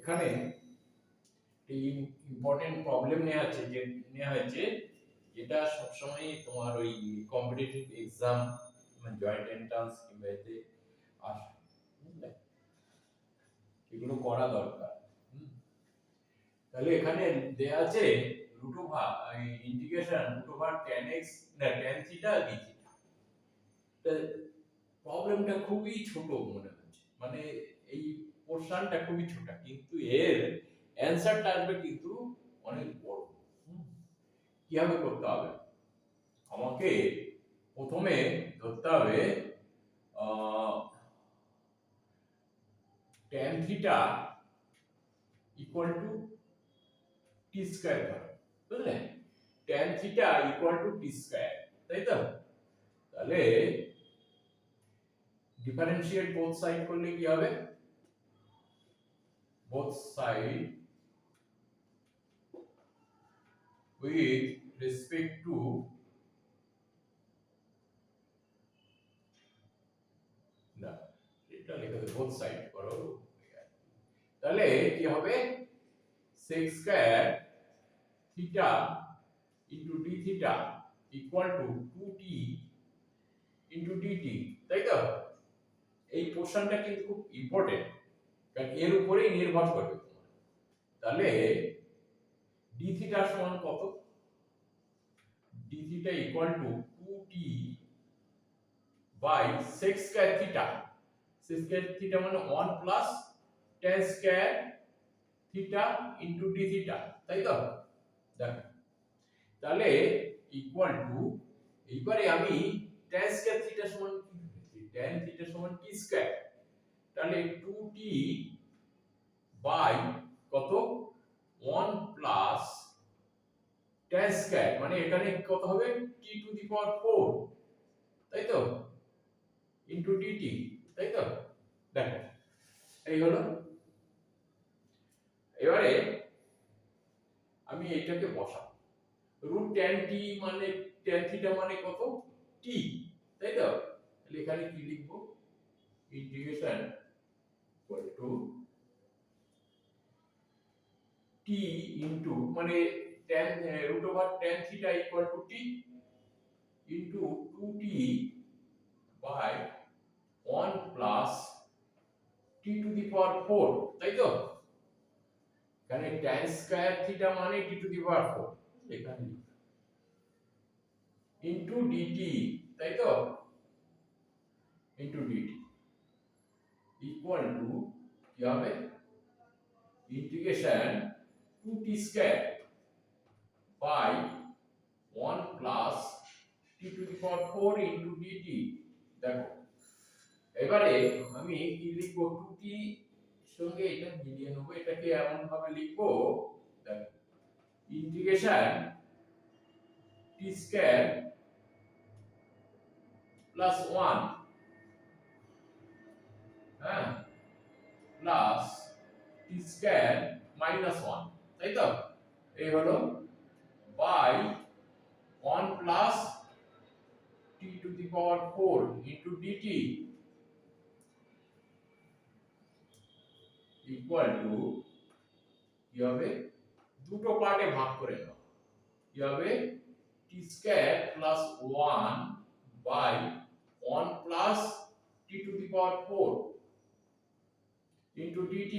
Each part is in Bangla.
এখানে এই ইম্পর্টেন্ট প্রবলেম নেওয়া হয়েছে যেটা সবসময় তোমার ওই কম্পিটিটিভ এক্সাম মানে জয়েন্ট এন্ট্রান্স কিংবা এতে আসে, বুঝলে? এগুলো করা দরকার। তাহলে এখানে দেয়া আছে root over integration root over tan x না tan থিটা d থিটা। প্রবলেমটা খুবই ছোট মনে হচ্ছে, মানে এই পোরশনটা খুবই ছোট, কিন্তু এর অ্যানসারটা আসবে কিন্তু অনেক বড়। কিভাবে করতে হবে? আমাকে প্রথমে ধরতে হবে tan থিটা ইকুয়াল টু টি স্কয়ার ধরো, বুঝলে? tan থিটা ইকুয়াল টু টি স্কয়ার, তাই তো? তাহলে ডিফারেন্সিয়েট বোথ সাইড করলে কি হবে? Both side with respect to না, এটা লিখে দাও, বোথ সাইড করো। তাহলে কি হবে? sec square theta into d theta equal to 2t into dt, তাই তো? এই পোরশনটা কিন্তু খুব ইম্পর্টেন্ট, কারণ এর উপরেই নির্ভর করবে তোমার। তাহলে d থিটা সমান কত? d theta equal to 2t by sec square theta. sec square theta মানে 1 plus tan square theta into d theta, তাই তো? দেখো, তাহলে ইকুয়াল টু, এইবারে আমি tan স্কয়ার থিটা সমান কি লিখেছি? tan থিটা সমান t স্কয়ার, তাহলে 2t বাই কত? 1 প্লাস tan স্কয়ার, মানে এখানে কত হবে? t টু দি পাওয়ার 4, তাই তো? ইনটু dt, তাই তো? দেখো, এই হলো। এবারে আমি এটাকে বসাবো। রুট tan t মানে tan থিটা মানে কত? t, তাই তো? তাহলে এখানে কি লিখব? Integration equal to t into মানে tan root over tan theta equal to t into 2t by 1 plus t to the power 4, তাই তো? এখানে tan স্কয়ার থিটা মানে t টু দি পাওয়ার 4, এখানে ইনটু dt, তাই তো? ইনটু dt ইকুয়াল টু কি হবে? Integration 2t square by 1 plus t to the power 4 into dt। দেখো, এবারে আমি কি লিখব? 2t সঙ্গে এটা মিলিয়ে নেব, এটাকে এমন ভাবে লিখব, দেখো, ইন্টিগ্রেশন t স্কয়ার প্লাস 1, হ্যাঁ, প্লাস t স্কয়ার মাইনাস 1, তাই তো? এই হলো by 1 plus t to the power 4 into dt equal to কি হবে? দুটো পার্টে ভাগ করে নাও, কি হবে? t square plus 1 by 1 plus t to the power 4 into dt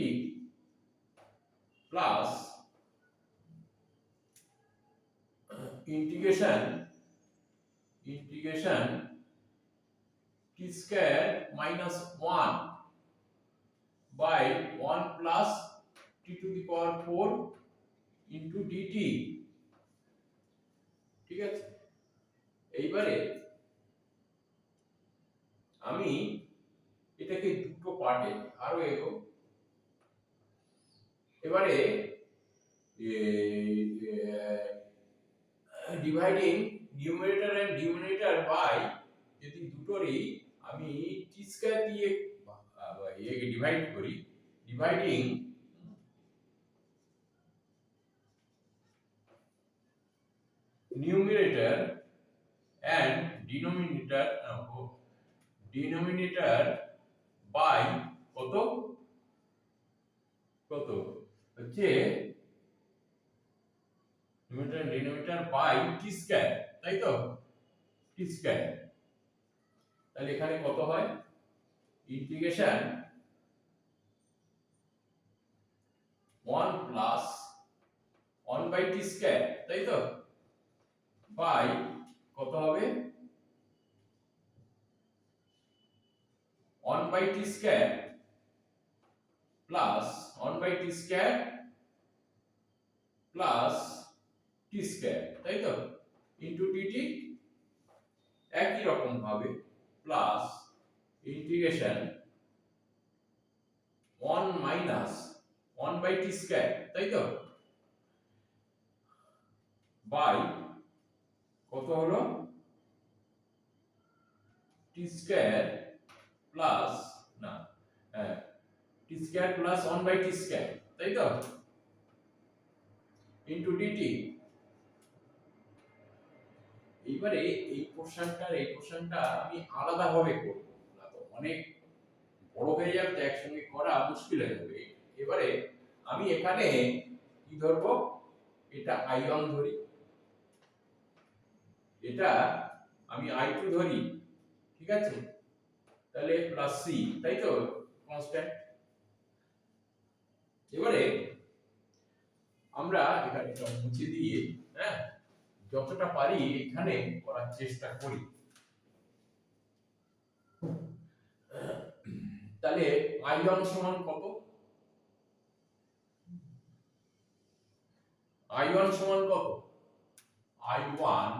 plus integration t square minus 1 by 1 plus t to the power 4 into dt, ঠিক আছে? এইবারে আমি এটাকে দুটো পার্টে আরো এগো, এবারে dividing numerator and denominator by, যদি দুটোরই আমি t স্কয়ার দিয়ে একে ডিভাইড করি, dividing numerator and denominator by কত? বলছে numerator denominator by T square, তাই তো, টি স্কয়ার। তাহলে এখানে কত হয়, integration 1 plus 1 by T square, তাই তো, বাই কত হবে 1 by T square plus 1 by T square plus T square, তাই তো, ইনটু ডিটি একই রকম ভাবে plus integration 1 minus 1 by T square, তাই তো, বাই কত হলো টি স্কয়ার প্লাস না T square plus 1 by T square, তাই তো, ইনটু ডিটি। এইবারে এই পোরশনটা আমি আলাদা ভাবে করব, না তো অনেক বড় হয়ে যাবে তো একসঙ্গে করা মুশকিল হয়ে যাবে। এবারে আমি এখানে কি ধরব, এটা i1 ধরি, এটা আমি i2 ধরি, ঠিক আছে, তাহলে প্লাস সি, তাই তো, কনস্ট্যান্ট। এবারে আমরা এখানে এটা মুছে দিয়ে, হ্যাঁ, যতটা পারি এখানে করার চেষ্টা করি। তাহলে i1 সমান কত, i1 সমান কত, i1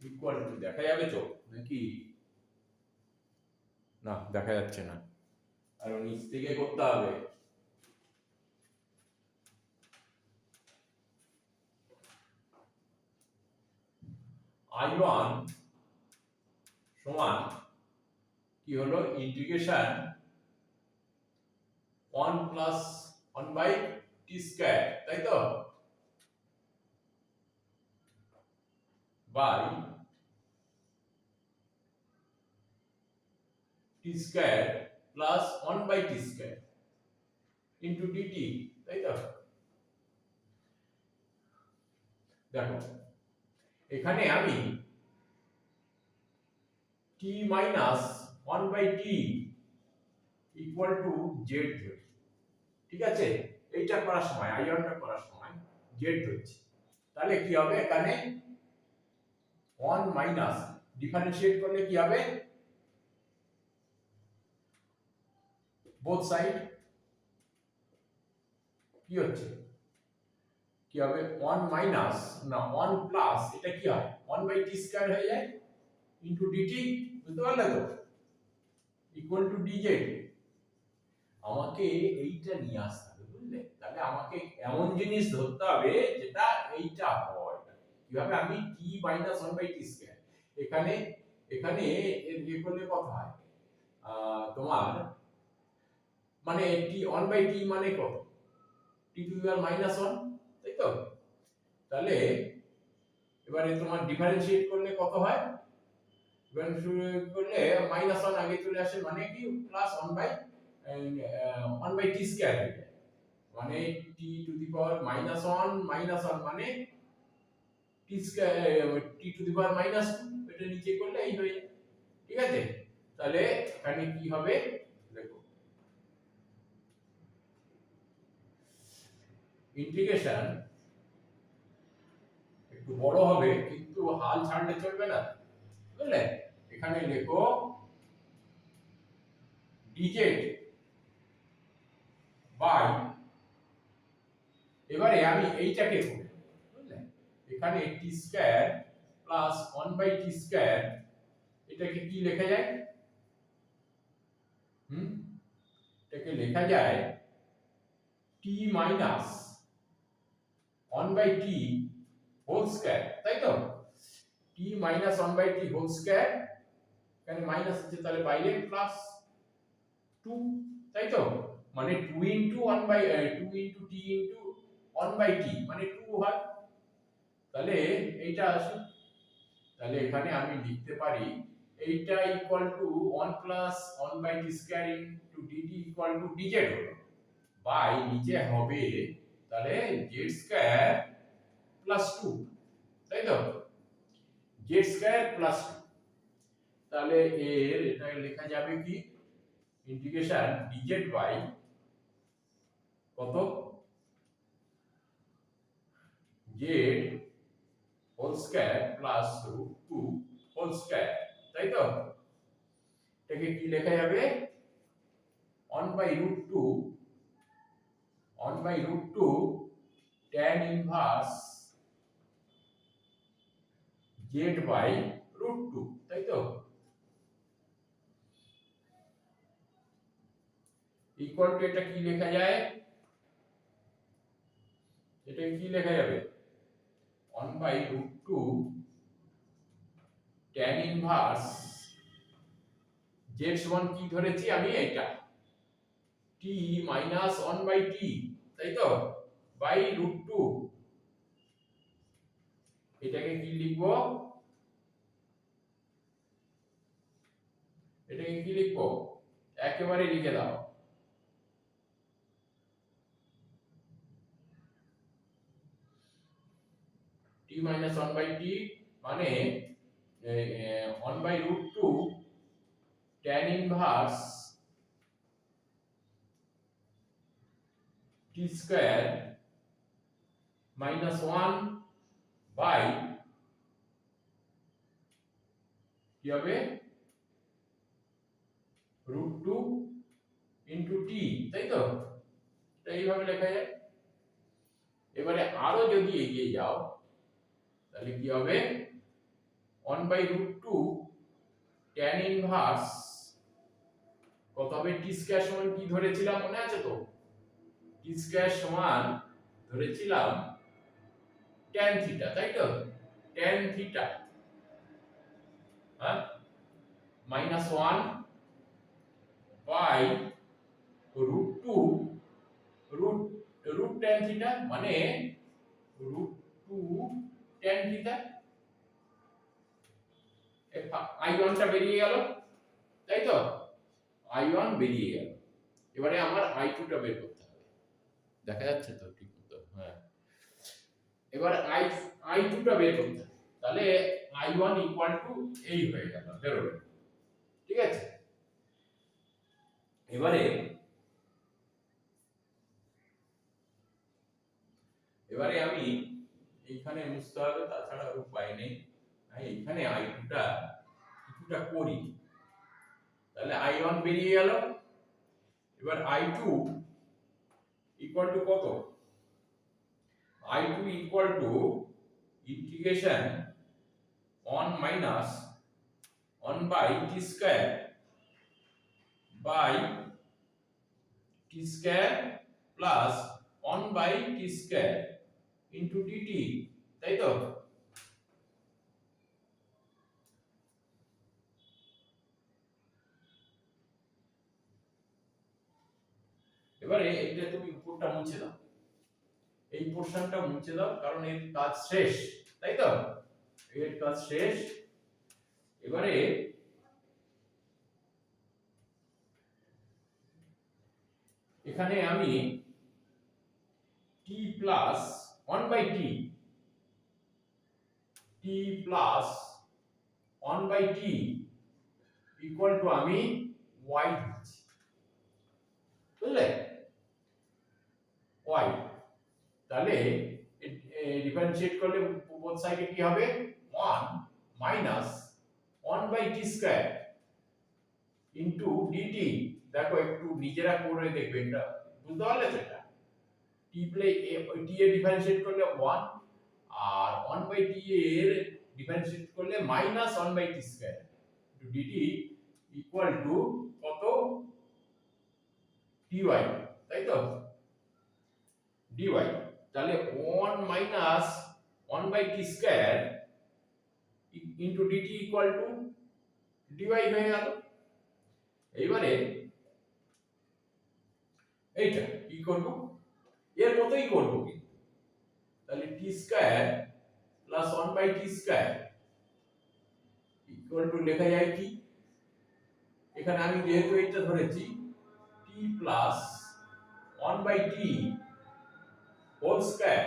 ইকুয়াল টু, দেখা যাবে তো নাকি, না দেখা যাচ্ছে না, আর নিচ থেকে করতে হবে, i1 সমান কি হলো, integration 1 plus 1 by T square, তাই তো, by T square plus 1 by T square into DT, তাই তো। দেখো এখানে আমি t minus 1 by t equal to z ধরি, ঠিক আছে, এইটা করার সময় আইয়নটা করার সময় z ধরছি, তাহলে কি হবে, এখানে 1 মাইনাস ডিফারেন্সিয়েট করলে কি হবে, বোথ সাইড কি হচ্ছে, কি হবে 1 মাইনাস না 1 প্লাস, এটা কি হয় 1 বাই টি স্কয়ার হয়ে যায় ইনটু ডিটি, বুঝতে পারলে তো, ইকুয়াল টু ডিজেড। আমাকে এইটা নিয়ে আসতে হবে, বুঝলে, তাহলে আমাকে এমন জিনিস ধরতে হবে যেটা এইটা হয়, কিভাবে, আমি t minus 1 by T square, এখানে এখানে এর ইয়ে করলে কত হয়, তোমার মানে t 1 বাই t মানে কত, t to the power minus 1, তাই তো, তাহলে এবারে তোমার ডিফারেন্সিয়েট করলে কত হয়, ডিফারেন্সিয়েট করলে মাইনাস 1 আগে চলে আসে, মানে কি plus 1 by 1 by T square হয়ে যায়, মানে t to the power minus 1 মানে t square, t to the power minus 2, এটা নিচে করলে এই হয়ে যায়, ঠিক আছে। তাহলে এখানে কি হবে, দেখো ইন্টিগ্রেশন একটু বড় হবে কিন্তু হাল ছাড়লে চলবে না, বুঝলে, এখানে লেখো dz বাই, এবারে আমি এইটাকে করি, বুঝলে, এখানে t square plus 1 by T square, এটাকে কি লেখা যায়, এটাকে লেখা যায় t minus 1 by T whole square, তাই তো, t minus 1 by T whole square, এখানে মাইনাস আছে তাহলে বাইরে প্লাস 2, তাই তো, মানে 2 into 1 by 2 into t into 1 by t মানে 2 হয়, তাহলে এইটা আসে, তাহলে এখানে আমি লিখতে পারি এইটা equal to 1 plus 1 by T square into dt equal to dz হলো, বাই নিচে হবে তাহলে জেড স্কয়ার প্লাস 2, তাই তো, জেড স্কয়ার প্লাস 2। তাহলে এটা লেখা যাবে কি ইন্টিগ্রেশন dz বাই কত Z whole square plus root 2 whole square, তাই তো। এটাকে কি লেখা যাবে 1 by root 2 tan inverse Z by root 2, তাই তো, ইকুয়াল টু এটা কি লেখা যায়, এটা কি লেখা যাবে 1 by root 2 tan inverse Z সমান কি ধরেছি আমি এটা t মাইনাস 1 বাই t, তাই তো, বাই রুট 2। এটাকে কি লিখবো, এটাকে কি লিখবো একেবারে লিখে দাও t মাইনাস 1 বাই t মানে 1 by root 2 tan inverse t square minus 1 by কি হবে রুট 2 ইনটু t, তাই তো, এটা এইভাবে লেখা যায়। এবারে আরো যদি এগিয়ে যাও তাহলে কি হবে 1 বাই রুট 2 tan ইনভার্স কত হবে t স্কয়ার সমান কি ধরেছিলাম মনে আছে তো, t স্কয়ার সমান ধরেছিলাম tan থিটা, তাই তো, tan থিটা হ্যাঁ minus 1 by root 2 root root tan theta মানে রুট 2 tan থিটা। i1 টা বেরিয়ে গেল, তাই তো, i1 বেরিয়ে গেল। এবারে আমার i2 টা বের করতে হবে, দেখা যাচ্ছে তো ঠিক মতো, হ্যাঁ। এবার i2 টা বের করতে হবে, তাহলে i1 ইকুয়াল টু এই হয়ে গেল বেরোবে, ঠিক আছে। এবারে আমি এইখানে মুছতে হবে, তাছাড়া আর উপায় নেই। এইখানে i2 টা কিছুটা করি, তাহলে i1 বেরিয়ে গেল। এবার i2 ইকুয়াল টু কত, i2 equal to integration 1 minus 1 by t square by t square plus 1 by t square into dt, তাই তো। এবারে এটা তুমি উপরটা মুছে দাও, এই পোরশনটা মুছে দাও, কারণ এর কাজ শেষ, তাই তো, এর কাজ শেষ। এবারে এখানে আমি t plus 1 by t plus 1 by t equal to আমি y দিচ্ছি, বুঝলে, y। তাহলে ডিফারেন্সিয়েট করলে বোথ সাইডে কি হবে 1 minus 1 by t square into dt। দেখো একটু নিজেরা করে দেখবে, এটা বুঝতে পারলে তো, এটা t প্লে t এর ডিফারেন্সিয়েট করলে 1 আর 1 বাই t এর ডিফারেন্সিয়েট করলে minus 1 by t square into dt equal to কত dy, তাই তো, dy। তাহলে 1 minus 1 by t square into dt equal to dy হয়ে গেল। এইবারে এইটা কি করব, এর মতই করব কিন্তু, তাহলে t square plus 1 by t square equal to লেখা যায় কি, এখানে আমি যেহেতু এইটা ধরেছি t প্লাস 1/t হোল স্কয়ার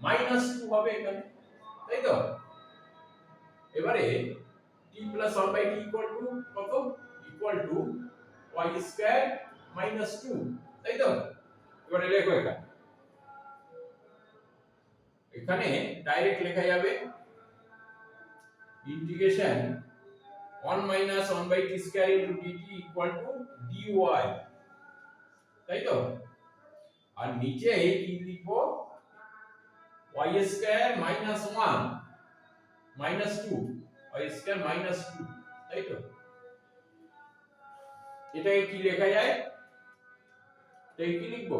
মাইনাস 2 হবে এখানে, তাই তো? এবারে t প্লাস 1/t ইকুয়াল টু কত? Equal to y square minus 2, তাই তো? এবারে লেখো এখানে, এখানে ডাইরেক্ট লেখা যাবে integration 1 minus 1/t square into dt equal to dy, তাই তো? আর নিচে কি লিখবো? y square minus 1 minus 2, y square minus 2, তাই তো? এটাকে কি লেখা যায়? এটাকে কি লিখবো?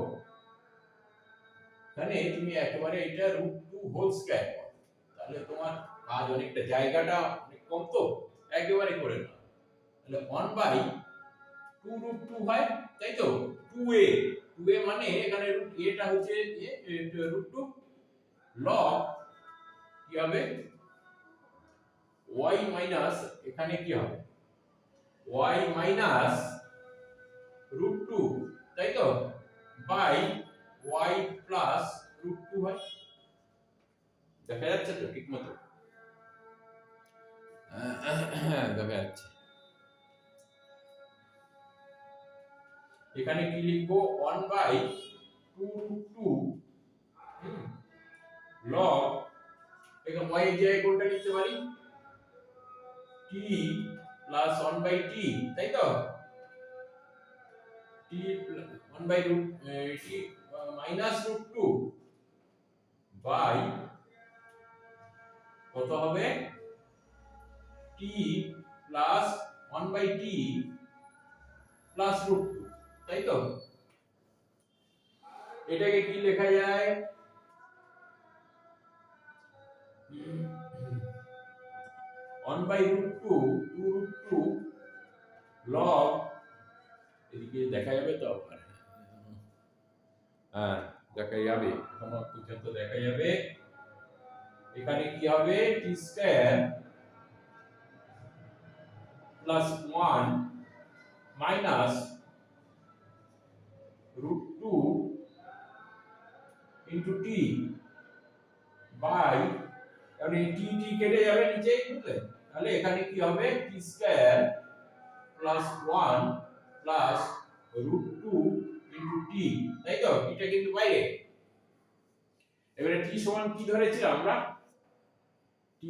এখানে তুমি একেবারে এটা √2 হোল স্কয়ার করো, তাহলে তোমার কাজ অনেকটা, জায়গাটা অনেক কম তো, একেবারে করে নাও। তাহলে 1/2 হয়, তাই তো? 2a, 2a মানে এখানে এটা হচ্ছে √2 log কি হবে? y মাইনাস, এখানে কি হবে? y মাইনাস √2, তাই তো? বাই y প্লাস √2 হয়। দেখা যাচ্ছে তো ঠিক মতো? দেখা যাচ্ছে। এখানে কি লিখবো? 1/2 log, এখানে y এর জায়গায় কোনটা লিখতে পারি? t প্লাস 1/t, তাই তো? t 1/t মাইনাস √2 বাই কত হবে? t প্লাস 1/t প্লাস √2, তাই তো? এটাকে কি লেখা যায়? 1/√2 2√2 log, এদিকে দেখা যাবে তো? হ্যাঁ, দেখা যাবে, এখনো পর্যন্ত দেখা যাবে। এখানে কি হবে? t square plus 1 minus √2 into t by, মানে t কেটে যাবে নিচে, বুঝলে? তাহলে এখানে কি হবে? t square plus 1 plus √2 into t, তাই তো? এটা কিন্তু বাইরে। এবারে t সমান কি ধরেছিলাম আমরা? t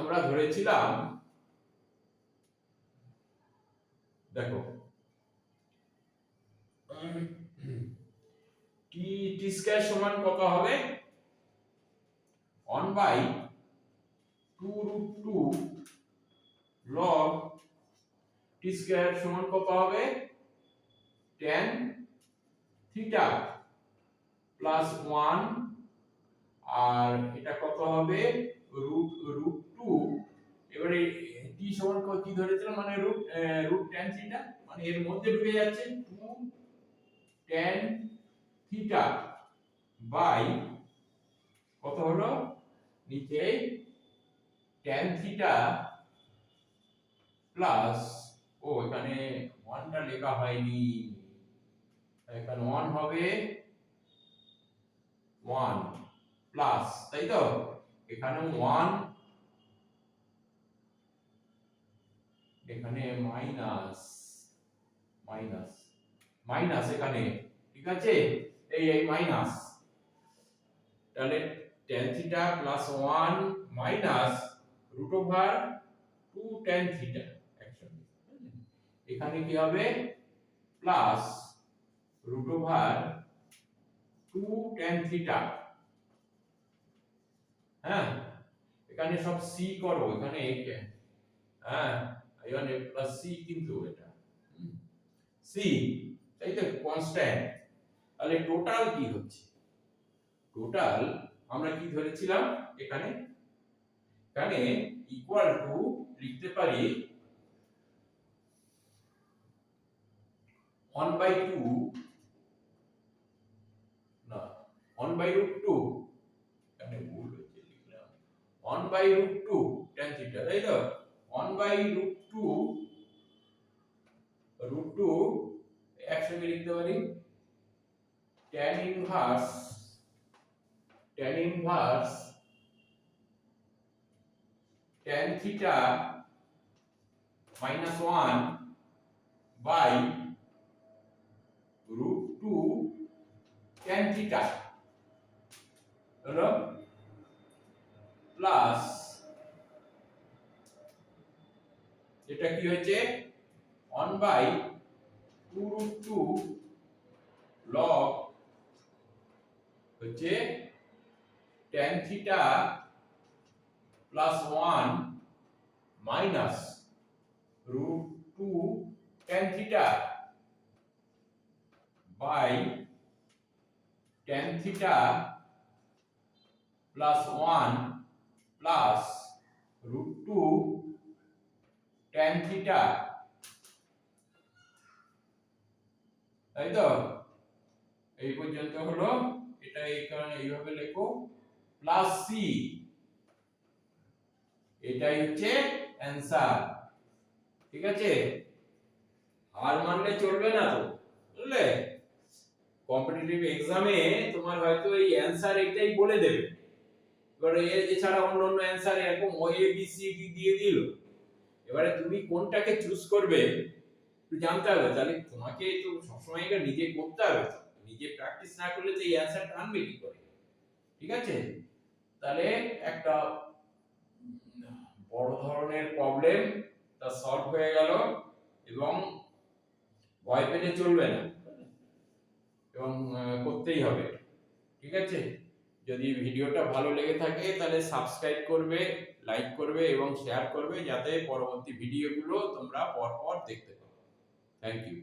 আমরা ধরেছিলাম, দেখো, t স্কয়ার সমান কত হবে? 1/2√2 log t স্কয়ার সমান কত হবে? tan থিটা প্লাস 1, আর এটা কত হবে? √2। এবারে t সমান কি ধরেছিলাম? মানে রুট tan থিটা, মানে এর মধ্যে ঢুকে যাচ্ছে 2 tan থিটা বাই কত হলো? নিচে tan থিটা প্লাস, ও এখানে 1টা লেখা হয়নি, এখানে 1 হবে 1 প্লাস, তাই তো? এখানে 1, এখানে মাইনাস, মাইনাস মাইনাস এখানে, ঠিক আছে? এই মাইনাস, তাহলে tan theta plus 1 minus √2 tan theta, একসঙ্গে। এখানে কি হবে? প্লাস √2 tan থিটা, হ্যাঁ? এখানে সব c করো, এখানে হ্যাঁ, আইওনে প্লাস c, কিন্তু এটা c, তাই তো? কনস্ট্যান্ট। তাহলে টোটাল কি হচ্ছে? টোটাল আমরা কি ধরেছিলাম এখানে? এখানে ইকুয়াল টু লিখতে পারি 1/2, না 1/√2, এখানে ভুল হয়েছে, লিখলাম 1/√2 tan থিটা, তাই তো? 1/√2 √2 একসঙ্গে লিখতে পারি tan inverse tan theta -1 by √2 tan theta হলো প্লাস এটা কি হয়েছে 1 বাই 2√2 log হচ্ছে tan theta +1 minus √2 tan theta by tan theta +1 plus √2 tan theta, তাই তো? এই পর্যন্ত হলো। এটা এই কারণে এইভাবে লেখো প্লাস সি, এটাই হচ্ছে অ্যানসার। ঠিক আছে, আর মানলে চলবে না তো, বুঝলে? কম্পিটিটিভ এক্সামে তোমার হয়তো এই অ্যানসার এটাই বলে দেবে, এবারে এছাড়া অন্য অন্য অ্যানসার এরকম ও এ বি সি ডি দিয়ে দিল, এবারে তুমি কোনটাকে চুজ করবে একটু জানতে হবে। তাহলে তোমাকে তো সবসময় এটা নিজে করতে হবে, নিজে প্র্যাকটিস না করলে তো এই অ্যানসারটা আনবে কি করে? ঠিক আছে, তাহলে একটা বড় ধরনের প্রবলেম তা সলভ হয়ে গেল, এবং ভয় পেলে চলবে না, এবং করতেই হবে। ঠিক আছে, যদি ভিডিওটা ভালো লেগে থাকে তাহলে সাবস্ক্রাইব করবে, লাইক করবে এবং শেয়ার করবে, যাতে পরবর্তী ভিডিওগুলো তোমরা পরপর দেখতে পাও। Thank you.